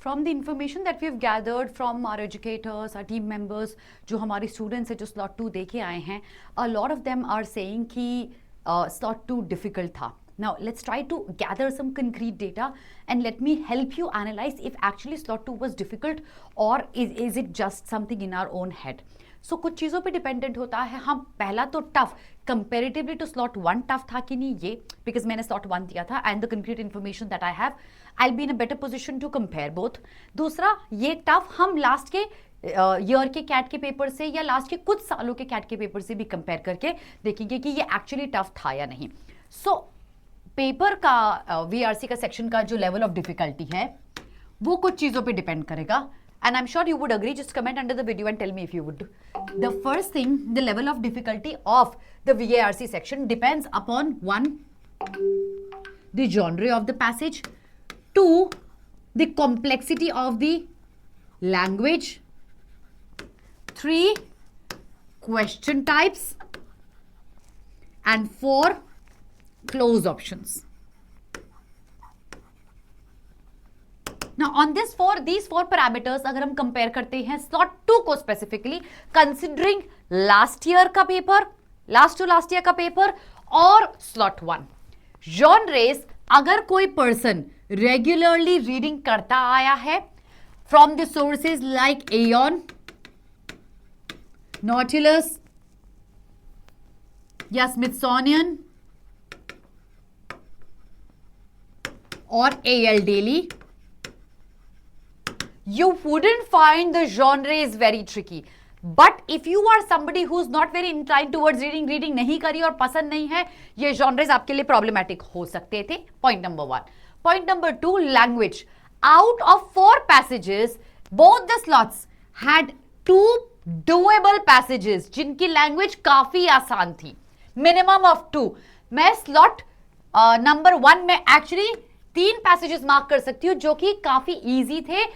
From the information that we've gathered from our educators, our team members, जो हमारे students हैं जो slot 2 दे के आए हैं, a lot of them are saying कि slot 2 difficult था. Now let's try to gather some concrete data and let me help you analyze if actually slot 2 was difficult or is it just something in our own head. So कुछ चीज़ों पे dependent होता है. हम पहला तो tough comparatively to slot 1 tough था कि नहीं ये, बिकॉज मैंने स्लॉट 1 दिया था and the concrete information that I have, I will be in a better position to compare both. दूसरा, ये टफ हम लास्ट के ईयर के कैट के पेपर से या लास्ट के कुछ सालों के कैट के पेपर से भी कंपेयर करके देखेंगे कि ये एक्चुअली टफ था या नहीं. सो पेपर का वीआरसी का सेक्शन का जो लेवल ऑफ डिफिकल्टी है वो कुछ चीज़ों पे डिपेंड करेगा. And I'm sure you would agree. Just comment under the video and tell me if you would. The first thing, the level of difficulty of the VARC section depends upon 1, the genre of the passage, 2, the complexity of the language, 3, question types, and 4, close options. Now on these four parameters अगर हम compare करते हैं slot 2 को specifically, considering last year का paper, last to last year का paper और slot 1 genres, अगर कोई पर्सन रेगुलरली रीडिंग करता आया है from the sources like Aeon, Nautilus or Smithsonian और A L daily, you wouldn't find the genre is very tricky. But if you are somebody who's not very inclined towards reading नहीं करी और पसंद नहीं है, ये genres आपके लिए problematic हो सकते थे. Point number 1. Point number 2, language. Out of 4 passages, both the slots had 2 doable passages जिनकी language काफी आसान थी. Minimum of 2. मैं slot number 1 में actually 3 passages mark कर सकती हूँ जो कि काफी easy थे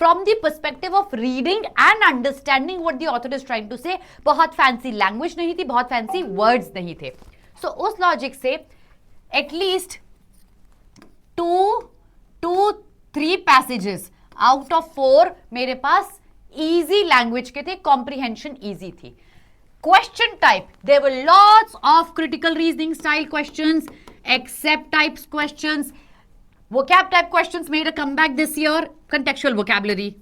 from the perspective of reading and understanding what the author is trying to say. बहुत fancy language नहीं थी, बहुत fancy words नहीं थे. So उस logic से at least 2-3 passages out of 4 मेरे पास easy language के थे, comprehension easy थी. Question type, there were lots of critical reasoning style questions, accept types questions. Vocab type questions made a comeback this year. Contextual vocabulary.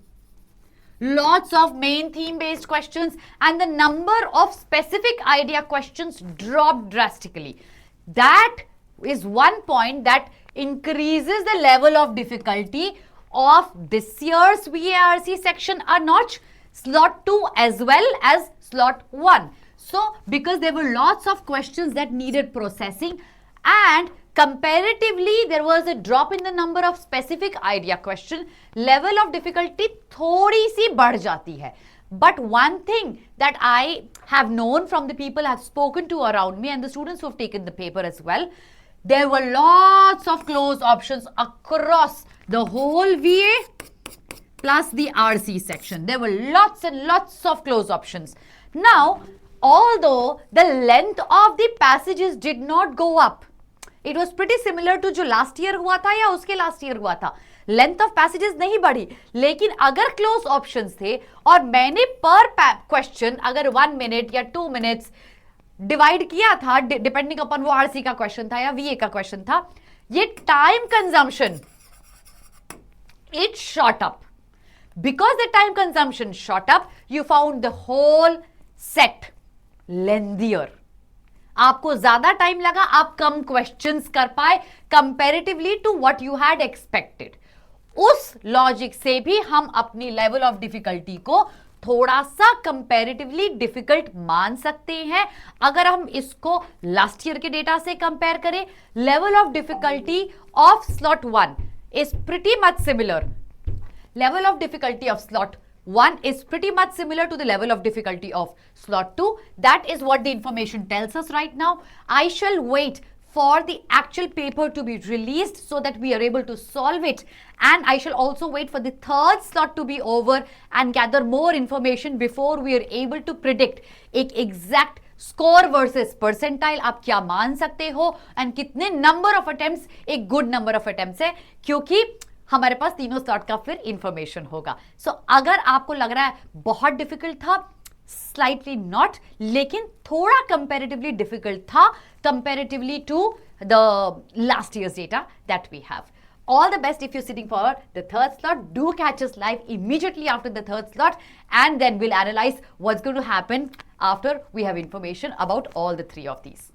Lots of main theme based questions and the number of specific idea questions dropped drastically. That is one point that increases the level of difficulty of this year's VARC section a notch, slot 2 as well as slot 1. So, because there were lots of questions that needed processing and comparatively there was a drop in the number of specific idea question, level of difficulty थोड़ी सी बढ़ जाती है. But one thing that I have known from the people I have spoken to around me and the students who have taken the paper as well, there were lots of close options across the whole VA plus the RC section. There were lots and lots of close options. Now, although the length of the passages did not go up, it was pretty similar to जो last year हुआ था या उसके last year हुआ था. Length of passages नहीं बढ़ी, लेकिन अगर close options थे और मैंने per question अगर 1 minute या 2 minutes divide किया था, depending upon वो RC का question था या VA का question था, ये time consumption it shot up. Because the time consumption shot up, you found the whole set lengthier. आपको ज्यादा टाइम लगा, आप कम क्वेश्चंस कर पाए comparatively to what you had expected. उस लॉजिक से भी हम अपनी लेवल ऑफ डिफिकल्टी को थोड़ा सा कंपैरेटिवली डिफिकल्ट मान सकते हैं. अगर हम इसको लास्ट ईयर के डेटा से कंपेयर करें, level of difficulty of slot 1 is pretty much similar. Level of difficulty of slot 1 is pretty much similar to the level of difficulty of slot 2. That is what the information tells us right now. I shall wait for the actual paper to be released so that we are able to solve it, and I shall also wait for the third slot to be over and gather more information before we are able to predict एक exact score versus percentile आप क्या मान सकते हो and कितने number of attempts एक good number of attempts है. क्योंकि हमारे पास तीनों स्लॉट का फिर इंफॉर्मेशन होगा. सो अगर आपको लग रहा है बहुत डिफिकल्ट था, स्लाइटली नॉट, लेकिन थोड़ा कंपेरेटिवली डिफिकल्ट था comparatively to the last years data that we have. All the best if you're sitting for the third slot. Do catch us live immediately after the third slot, and then we'll analyze what's going to happen after we have information about all the three of these.